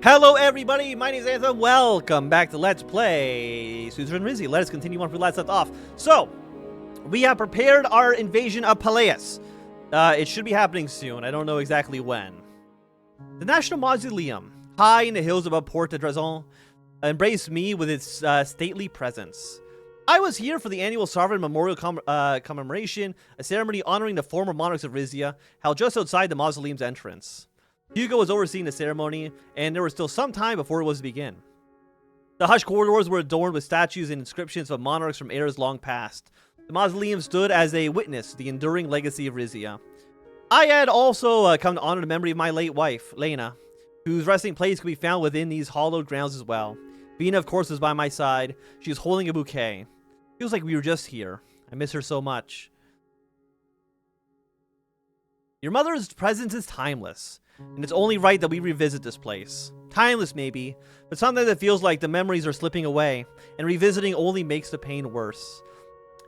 Hello everybody, my name is Anthem. Welcome back to Let's Play Suzerain Rizia. Let us continue on from last left off. So, we have prepared our invasion of Peleus. It should be happening soon. I don't know exactly when. The National Mausoleum, high in the hills above Port de Drazon, embraced me with its stately presence. I was here for the annual Sovereign Memorial Commemoration, a ceremony honoring the former monarchs of Rizia, held just outside the Mausoleum's entrance. Hugo was overseeing the ceremony, and there was still some time before it was to begin. The hushed corridors were adorned with statues and inscriptions of monarchs from eras long past. The mausoleum stood as a witness to the enduring legacy of Rizia. I had also come to honor the memory of my late wife, Lena, whose resting place could be found within these hallowed grounds as well. Vina, of course, was by my side. She was holding a bouquet. Feels like we were just here. I miss her so much. Your mother's presence is timeless, and it's only right that we revisit this place. Timeless, maybe, but sometimes it feels like the memories are slipping away, and revisiting only makes the pain worse.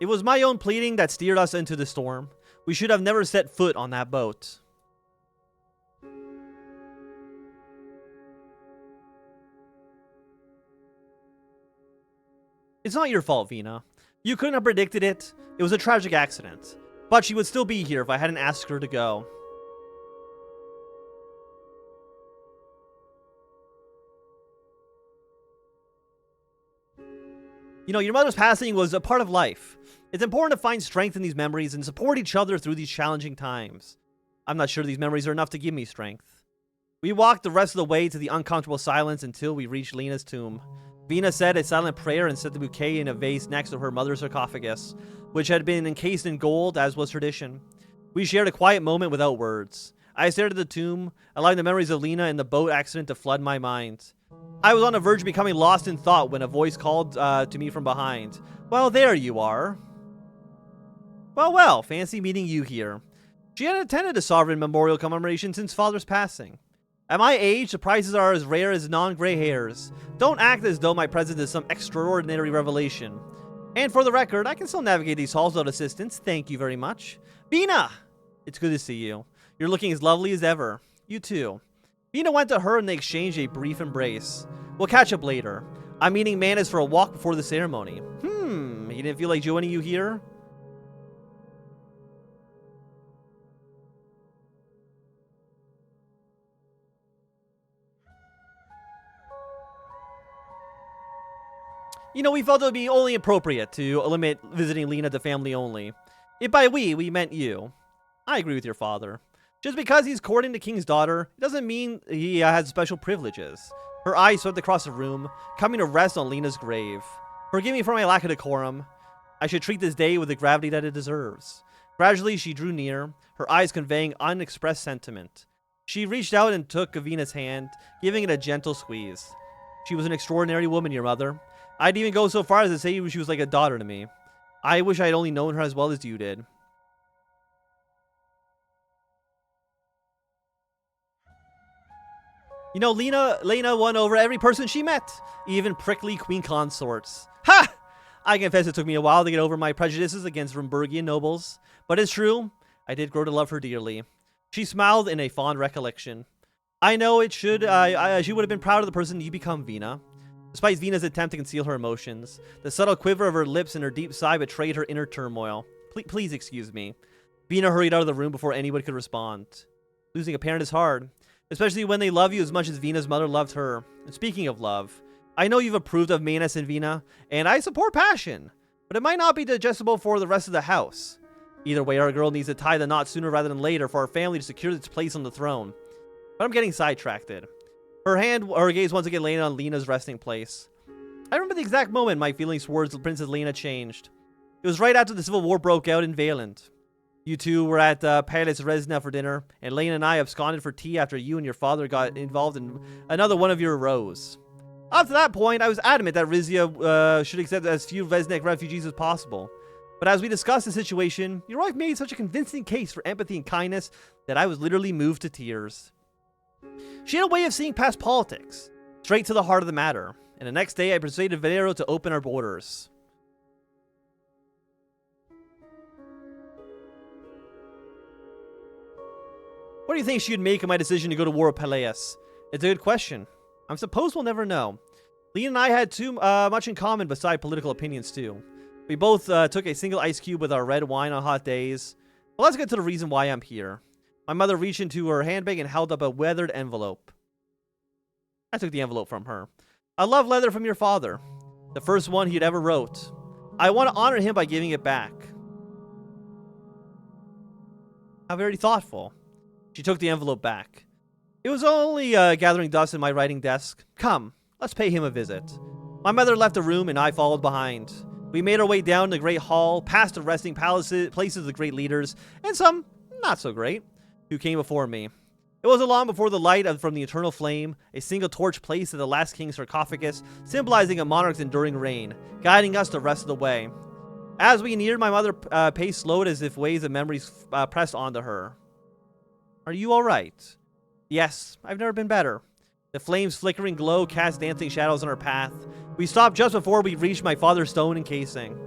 It was my own pleading that steered us into the storm. We should have never set foot on that boat. It's not your fault, Vina. You couldn't have predicted it. It was a tragic accident. But she would still be here if I hadn't asked her to go. You know, your mother's passing was a part of life. It's important to find strength in these memories and support each other through these challenging times. I'm not sure these memories are enough to give me strength. We walked the rest of the way to the uncomfortable silence until we reached Lena's tomb. Vina said a silent prayer and set the bouquet in a vase next to her mother's sarcophagus, which had been encased in gold as was tradition. We shared a quiet moment without words. I stared at the tomb, allowing the memories of Lena and the boat accident to flood my mind. I was on the verge of becoming lost in thought when a voice called to me from behind. Well, there you are. Well, fancy meeting you here. She hadn't attended a Sovereign Memorial Commemoration since Father's passing. At my age, surprises are as rare as non-gray hairs. Don't act as though my presence is some extraordinary revelation. And for the record, I can still navigate these halls without assistance. Thank you very much. Vina! It's good to see you. You're looking as lovely as ever. You too. Vina went to her and they exchanged a brief embrace. We'll catch up later. I'm meeting Manus for a walk before the ceremony. He didn't feel like joining you here? You know, we felt it would be only appropriate to limit visiting Lena to family only. If by we meant you. I agree with your father. Just because he's courting the king's daughter, it doesn't mean he has special privileges. Her eyes swept across the room, coming to rest on Lena's grave. Forgive me for my lack of decorum. I should treat this day with the gravity that it deserves. Gradually, she drew near, her eyes conveying unexpressed sentiment. She reached out and took Vina's hand, giving it a gentle squeeze. She was an extraordinary woman, your mother. I'd even go so far as to say she was like a daughter to me. I wish I had only known her as well as you did. You know, Lena won over every person she met, even prickly queen consorts. Ha! I confess it took me a while to get over my prejudices against Rumburgian nobles, but it's true, I did grow to love her dearly. She smiled in a fond recollection. I know it should, she would have been proud of the person you become, Vina. Despite Vina's attempt to conceal her emotions, the subtle quiver of her lips and her deep sigh betrayed her inner turmoil. Please excuse me. Vina hurried out of the room before anyone could respond. Losing a parent is hard, especially when they love you as much as Vina's mother loved her. And speaking of love, I know you've approved of Manus and Vina, and I support passion, but it might not be digestible for the rest of the house. Either way, our girl needs to tie the knot sooner rather than later for our family to secure its place on the throne. But I'm getting sidetracked. Her gaze once again landed on Lena's resting place. I remember the exact moment my feelings towards Princess Lena changed. It was right after the civil war broke out in Valand. You two were at Palace Resna for dinner, and Lena and I absconded for tea after you and your father got involved in another one of your rows. Up to that point, I was adamant that Rizia should accept as few Vesnek refugees as possible. But as we discussed the situation, your wife made such a convincing case for empathy and kindness that I was literally moved to tears. She had a way of seeing past politics, straight to the heart of the matter, and the next day I persuaded Valero to open our borders. What do you think she would make of my decision to go to war with Peleus? It's a good question. I'm supposed we'll never know. Lena and I had too much in common beside political opinions, too. We both took a single ice cube with our red wine on hot days. Well, let's get to the reason why I'm here. My mother reached into her handbag and held up a weathered envelope. I took the envelope from her. A love letter from your father. The first one he'd ever wrote. I want to honor him by giving it back. How very thoughtful. She took the envelope back. It was only gathering dust in my writing desk. Come, let's pay him a visit. My mother left the room and I followed behind. We made our way down the great hall, past the resting places of the great leaders, and some not so great, who came before me. It wasn't long before the light from the eternal flame, a single torch placed at the last king's sarcophagus, symbolizing a monarch's enduring reign, guiding us the rest of the way. As we neared, my mother pace slowed as if waves of memories pressed onto her. Are you all right? Yes, I've never been better. The flame's flickering glow cast dancing shadows on our path. We stopped just before we reached my father's stone encasing.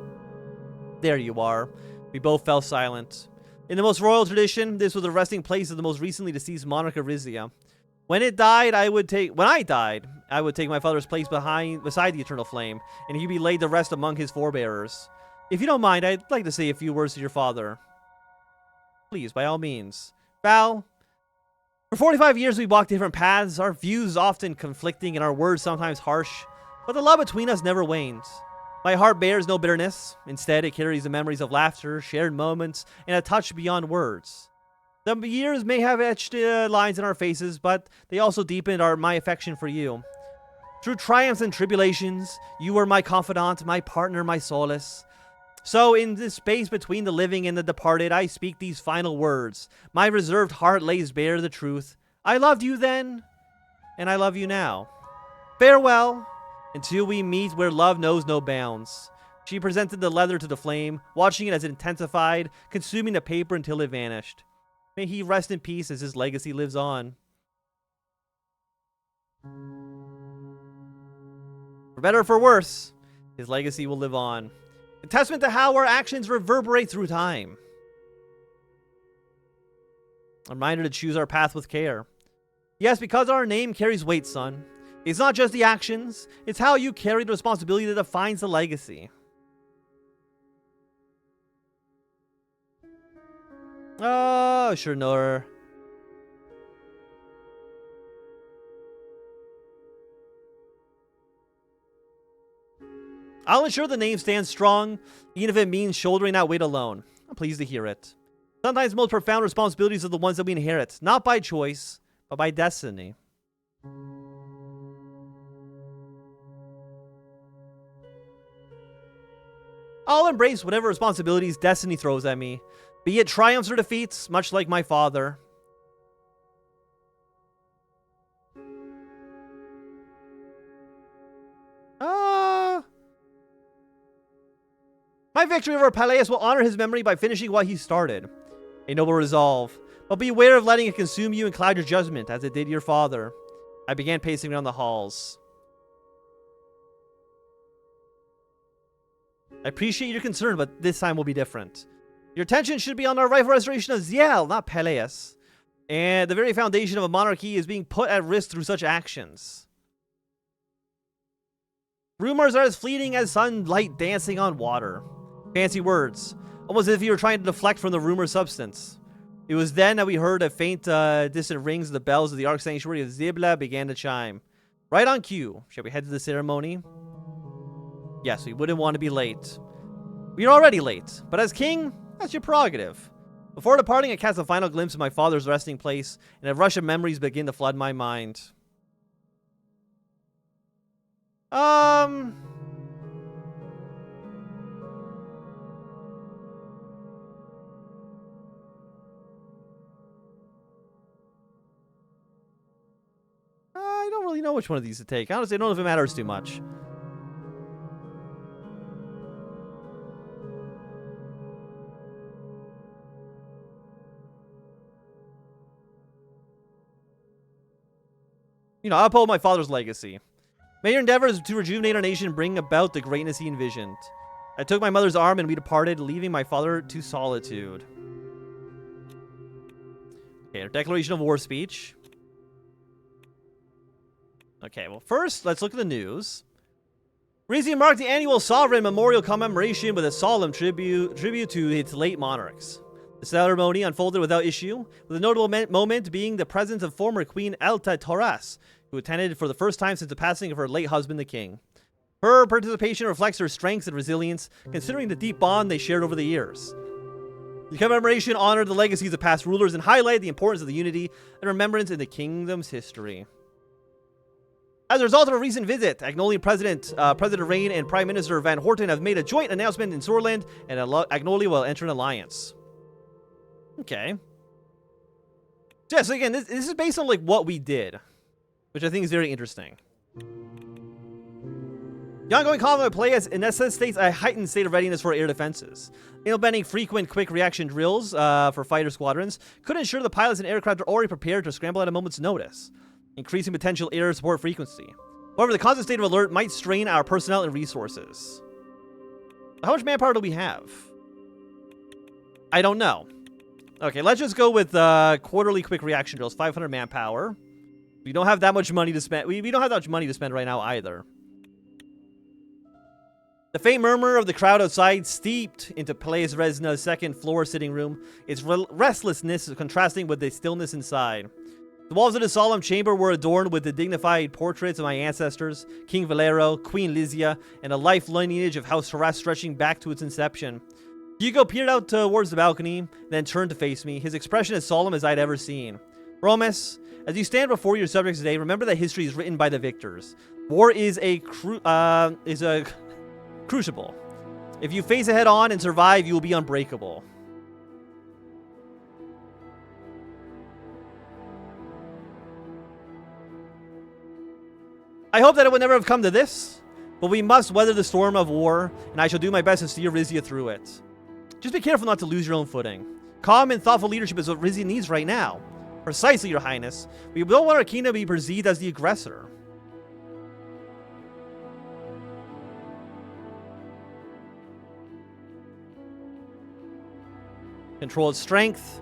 There you are. We both fell silent. In the most royal tradition, this was the resting place of the most recently deceased monarch of Rizia. When I died, I would take my father's place beside the eternal flame, and he'd be laid to rest among his forebearers. If you don't mind, I'd like to say a few words to your father. Please, by all means. Val, for 45 years we walked different paths, our views often conflicting and our words sometimes harsh, but the love between us never waned. My heart bears no bitterness. Instead, it carries the memories of laughter, shared moments, and a touch beyond words. The years may have etched lines in our faces, but they also deepened my affection for you. Through triumphs and tribulations, you were my confidant, my partner, my solace. So in this space between the living and the departed, I speak these final words. My reserved heart lays bare the truth. I loved you then, and I love you now. Farewell, until we meet where love knows no bounds. She presented the leather to the flame, watching it as it intensified, consuming the paper until it vanished. May he rest in peace as his legacy lives on. For better or for worse, his legacy will live on. A testament to how our actions reverberate through time. A reminder to choose our path with care. Yes, because our name carries weight, son. It's not just the actions, it's how you carry the responsibility that defines the legacy. Oh, sure, Nor. I'll ensure the name stands strong, even if it means shouldering that weight alone. I'm pleased to hear it. Sometimes the most profound responsibilities are the ones that we inherit, not by choice, but by destiny. I'll embrace whatever responsibilities destiny throws at me, be it triumphs or defeats, much like my father. My victory over Peleus will honor his memory by finishing what he started. A noble resolve, but beware of letting it consume you and cloud your judgment, as it did your father. I began pacing around the halls. I appreciate your concern, but this time will be different. Your attention should be on our rightful restoration of Ziel, not Peleus. And the very foundation of a monarchy is being put at risk through such actions. Rumors are as fleeting as sunlight dancing on water. Fancy words, almost as if you were trying to deflect from the rumor substance. It was then that we heard a faint, distant rings of the bells of the Ark Sanctuary of Zibla began to chime. Right on cue. Shall we head to the ceremony? Yes, we wouldn't want to be late. We are already late, but as king, that's your prerogative. Before departing, I cast a final glimpse of my father's resting place, and a rush of memories began to flood my mind. I don't really know which one of these to take. Honestly, I don't know if it matters too much. You know, I uphold my father's legacy. May your endeavors to rejuvenate our nation bring about the greatness he envisioned. I took my mother's arm and we departed, leaving my father to solitude. Okay, our declaration of war speech. Okay, well, first, let's look at the news. Rizia marked the annual Sovereign Memorial Commemoration with a solemn tribute to its late monarchs. The ceremony unfolded without issue, with a notable moment being the presence of former Queen Toras, who attended for the first time since the passing of her late husband, the king. Her participation reflects her strength and resilience, considering the deep bond they shared over the years. The commemoration honored the legacies of past rulers and highlighted the importance of the unity and remembrance in the kingdom's history. As a result of a recent visit, Agnolian President Rain and Prime Minister Van Horten have made a joint announcement in Soerland, and Agnolia will enter an alliance. Okay. So, yeah, so again, this is based on like what we did, which I think is very interesting. The ongoing conflict play necessitates a heightened state of readiness for air defenses. Implementing frequent quick reaction drills for fighter squadrons could ensure the pilots and aircraft are already prepared to scramble at a moment's notice, increasing potential air support frequency. However, the constant state of alert might strain our personnel and resources. How much manpower do we have? I don't know. Okay, let's just go with quarterly quick reaction drills, 500 manpower. We don't have that much money to spend. We don't have that much money to spend right now either. The faint murmur of the crowd outside steeped into Palais Resna's second-floor sitting room, its restlessness contrasting with the stillness inside. The walls of the solemn chamber were adorned with the dignified portraits of my ancestors, King Valero, Queen Rizia, and a life lineage of House Toras stretching back to its inception. Hugo peered out towards the balcony, then turned to face me, his expression as solemn as I'd ever seen. Romus, as you stand before your subjects today, remember that history is written by the victors. War is a crucible. If you face it head on and survive, you will be unbreakable. I hope that it would never have come to this, but we must weather the storm of war, and I shall do my best to steer Rizia through it. Just be careful not to lose your own footing. Calm and thoughtful leadership is what Rizia needs right now. Precisely, Your Highness. We don't want our kingdom to be perceived as the aggressor. Controlled strength.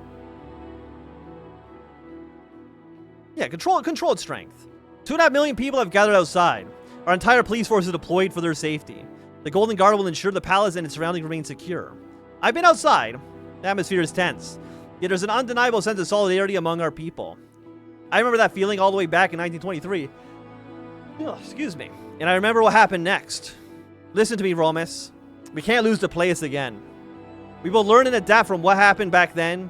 Yeah, controlled strength. 2.5 million people have gathered outside. Our entire police force is deployed for their safety. The Golden Guard will ensure the palace and its surroundings remain secure. I've been outside. The atmosphere is tense. Yet there's an undeniable sense of solidarity among our people. I remember that feeling all the way back in 1923. Oh, excuse me. And I remember what happened next. Listen to me, Romus. We can't lose the place again. We will learn and adapt from what happened back then.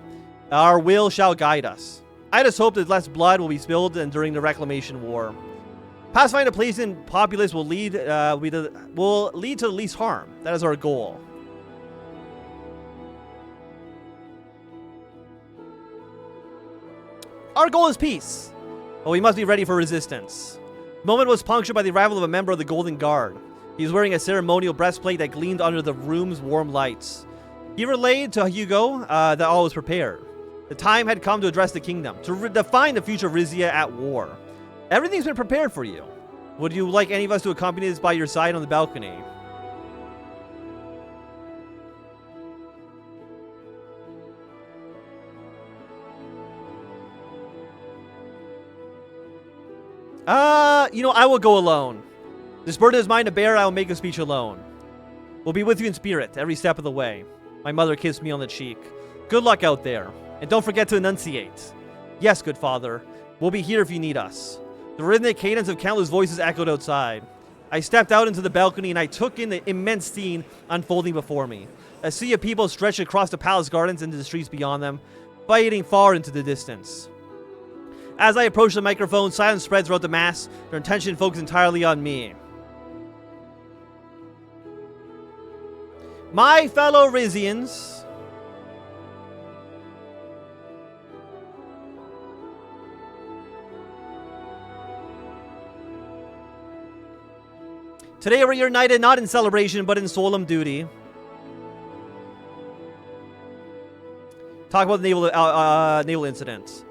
Our will shall guide us. I just hope that less blood will be spilled during the Reclamation War. Pacifying the place and populace will lead to the least harm. That is our goal. Our goal is peace, but we must be ready for resistance. The moment was punctured by the arrival of a member of the Golden Guard. He was wearing a ceremonial breastplate that gleamed under the room's warm lights. He relayed to Hugo that all was prepared. The time had come to address the kingdom, to define the future of Rizia at war. Everything's been prepared for you. Would you like any of us to accompany us by your side on the balcony? I will go alone. This burden is mine to bear. I will make a speech alone. We'll be with you in spirit every step of the way. My mother kissed me on the cheek. Good luck out there. And don't forget to enunciate. Yes, good father. We'll be here if you need us. The rhythmic cadence of countless voices echoed outside. I stepped out into the balcony and I took in the immense scene unfolding before me. A sea of people stretched across the palace gardens into the streets beyond them, fighting far into the distance. As I approached the microphone, silence spread throughout the mass, their attention focused entirely on me. My fellow Rizians, today we're united not in celebration, but in solemn duty. Talk about the naval incidents.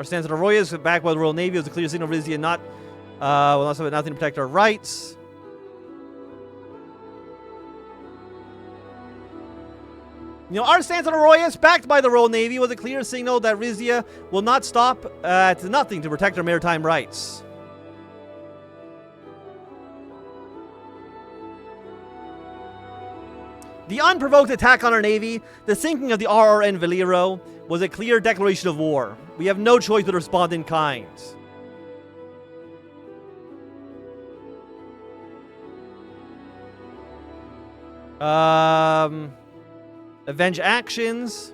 Our stance on Arroyo is backed by the Royal Navy. It was a clear signal of Rizia not, will also have nothing to protect our rights. You know, our stance on Arroyos, backed by the Royal Navy, was a clear signal that Rizia will not stop at nothing to protect our maritime rights. The unprovoked attack on our navy, the sinking of the RRN Valero, was a clear declaration of war. We have no choice but to respond in kind. Avenge actions.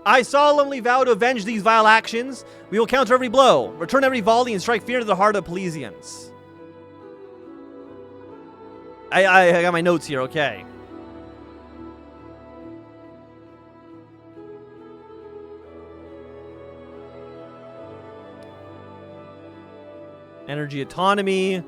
I solemnly vow to avenge these vile actions. We will counter every blow, return every volley, and strike fear into the heart of Pelesians. I got my notes here, okay. Energy autonomy.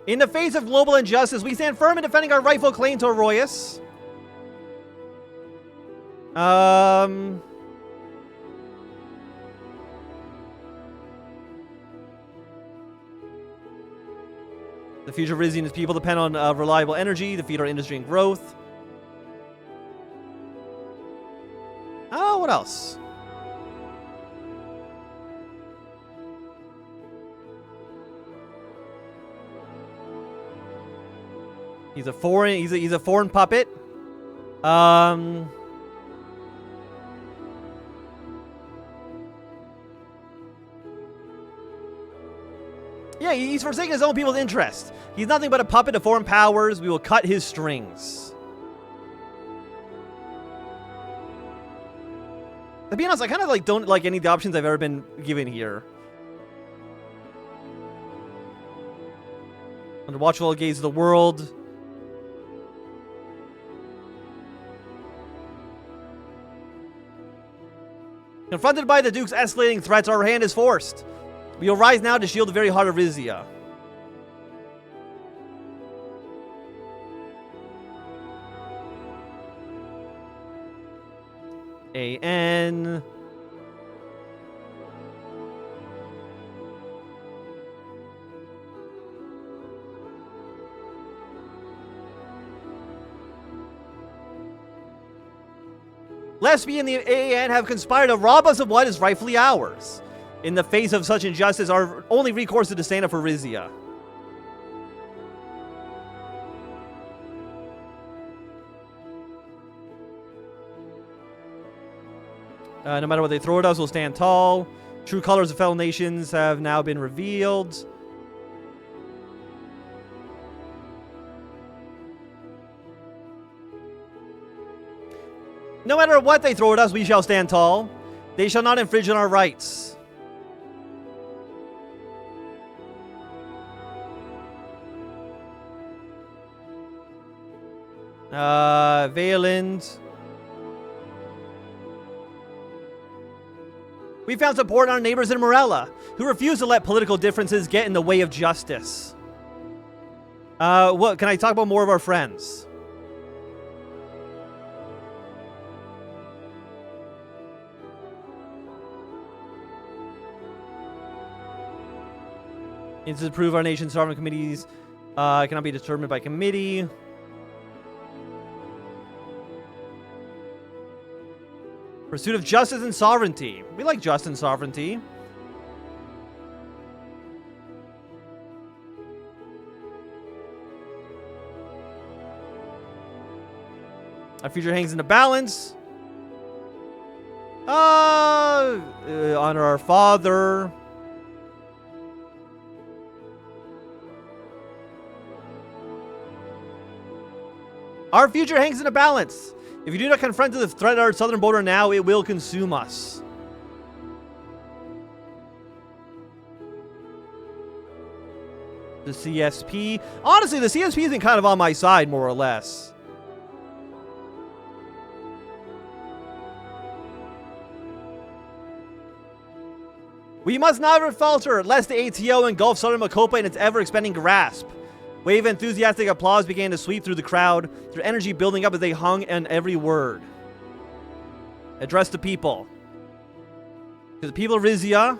In the face of global injustice, we stand firm in defending our rightful claim to Arroyos. The future of Rizia and its people depend on reliable energy to feed our industry and growth. Oh, what else? He's a foreign puppet. Yeah, he's forsaking his own people's interest. He's nothing but a puppet of foreign powers. We will cut his strings. To be honest, I kind of don't like any of the options I've ever been given here. Under watchful gaze of the world. Confronted by the Duke's escalating threats, our hand is forced. We will rise now to shield the very heart of Rizia. AN. Lesby and the AAN have conspired to rob us of what is rightfully ours. In the face of such injustice, our only recourse is to stand up for Rizia. No matter what they throw at us, we'll stand tall. True colors of fellow nations have now been revealed. No matter what they throw at us, we shall stand tall. They shall not infringe on our rights. Valand. We found support in our neighbors in Morella, who refuse to let political differences get in the way of justice. What? Can I talk about more of our friends? Needs to approve our nation's sovereign committees. Cannot be determined by committee. Pursuit of justice and sovereignty. We like justice and sovereignty. Our future hangs in the balance. Honor our father. Our future hangs in a balance. If you do not confront the threat at our southern border now, it will consume us. The CSP. Honestly, the CSP isn't kind of on my side, more or less. We must never falter, lest the ATO engulf Southern Merkopa in its ever-expanding grasp. Wave of enthusiastic applause began to sweep through the crowd, their energy building up as they hung on every word. Address the people. To the people of Rizia,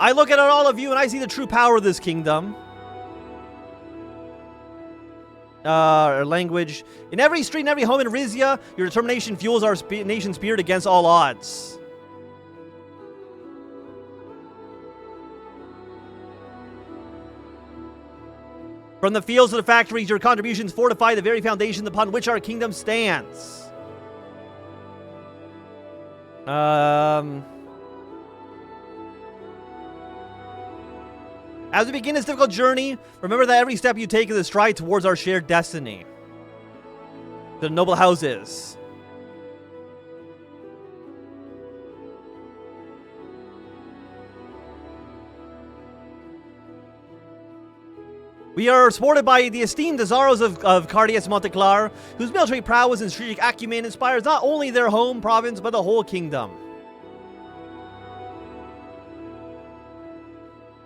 I look at all of you and I see the true power of this kingdom. Our language. In every street and every home in Rizia, your determination fuels our nation's spirit against all odds. From the fields to the factories, your contributions fortify the very foundation upon which our kingdom stands. As we begin this difficult journey, remember that every step you take is a stride towards our shared destiny. The noble houses. We are supported by the esteemed Azaros of Cardias Monteclar, whose military prowess and strategic acumen inspires not only their home province, but the whole kingdom.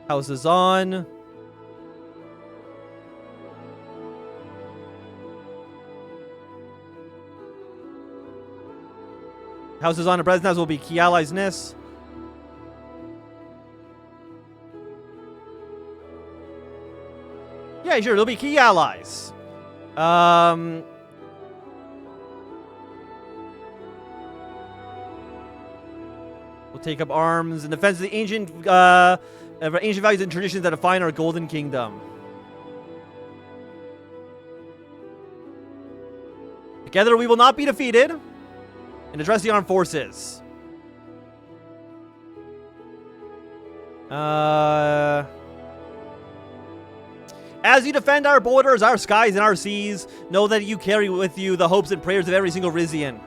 Houses on. Houses on the Bresnas will be key allies in this. Yeah, sure, they'll be key allies. We'll take up arms in defense of the ancient values and traditions that define our golden kingdom. Together we will not be defeated. And address the armed forces. As you defend our borders, our skies, and our seas, know that you carry with you the hopes and prayers of every single Rizian.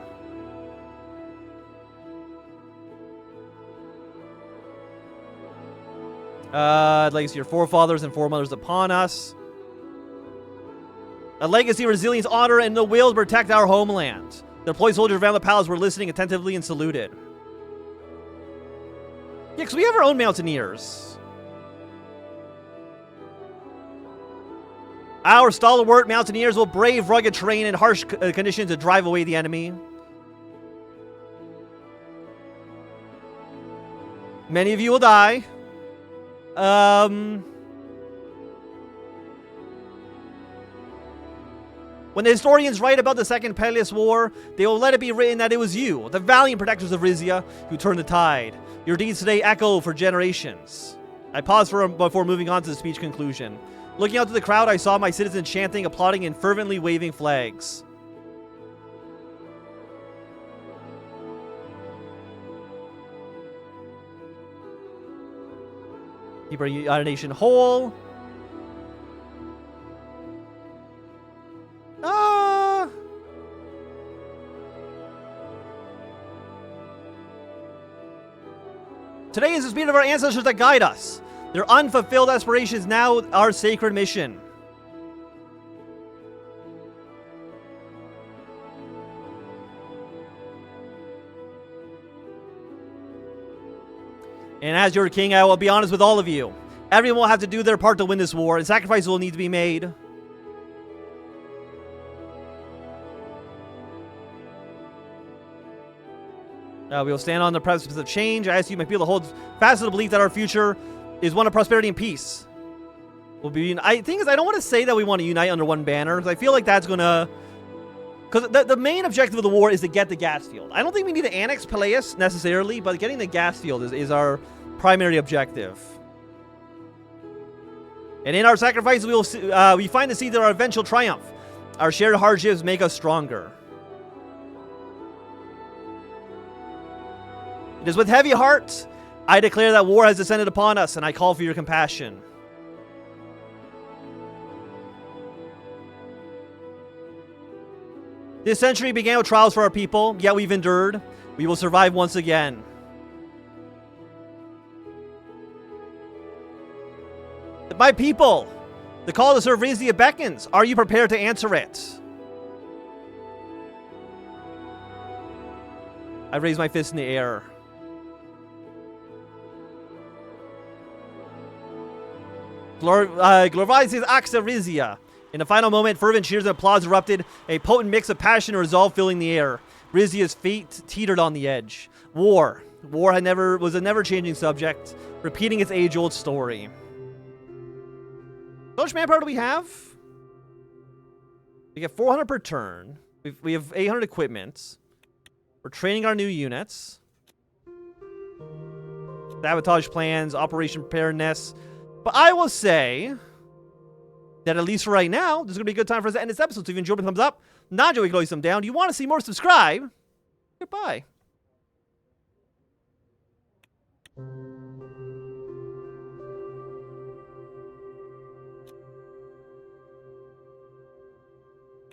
Legacy your forefathers and foremothers upon us. A legacy of resilience, honor, and the will to protect our homeland. The deployed soldiers around the palace were listening attentively and saluted. Yeah, because we have our own mountaineers. Our stalwart mountaineers will brave rugged terrain and harsh conditions to drive away the enemy. Many of you will die. When the historians write about the Second Peleus War, they will let it be written that it was you, the valiant protectors of Rizia, who turned the tide. Your deeds today echo for generations. I paused before moving on to the speech conclusion. Looking out to the crowd, I saw my citizens chanting, applauding, and fervently waving flags. Keep our nation whole. Today is the spirit of our ancestors that guide us. Their unfulfilled aspirations now our sacred mission. And as your king, I will be honest with all of you. Everyone will have to do their part to win this war, and sacrifices will need to be made. We will stand on the precipice of change. I ask you, my people, to hold fast to the belief that our future is one of prosperity and peace. I don't want to say that we want to unite under one banner, because I feel like that's going to... Because the main objective of the war is to get the gas field. I don't think we need to annex Peleus necessarily, but getting the gas field is our primary objective. And in our sacrifices, we find the seeds of our eventual triumph. Our shared hardships make us stronger. It is with heavy heart I declare that war has descended upon us, and I call for your compassion. This century began with trials for our people, yet we've endured. We will survive once again. My people, the call to serve Rizia beckons. Are you prepared to answer it? I raise my fist in the air. Glorifies Axa Rizia. In the final moment, fervent cheers and applause erupted, a potent mix of passion and resolve filling the air. Rizia's fate teetered on the edge. War. War was a never-changing subject, repeating its age-old story. How much manpower do we have? We get 400 per turn. We have 800 equipment. We're training our new units. Sabotage plans, operation preparedness. But I will say that at least for right now, this is going to be a good time for us to end this episode. So if you enjoyed, thumbs up. Not enjoyed, close them down. Do you want to see more? Subscribe. Goodbye.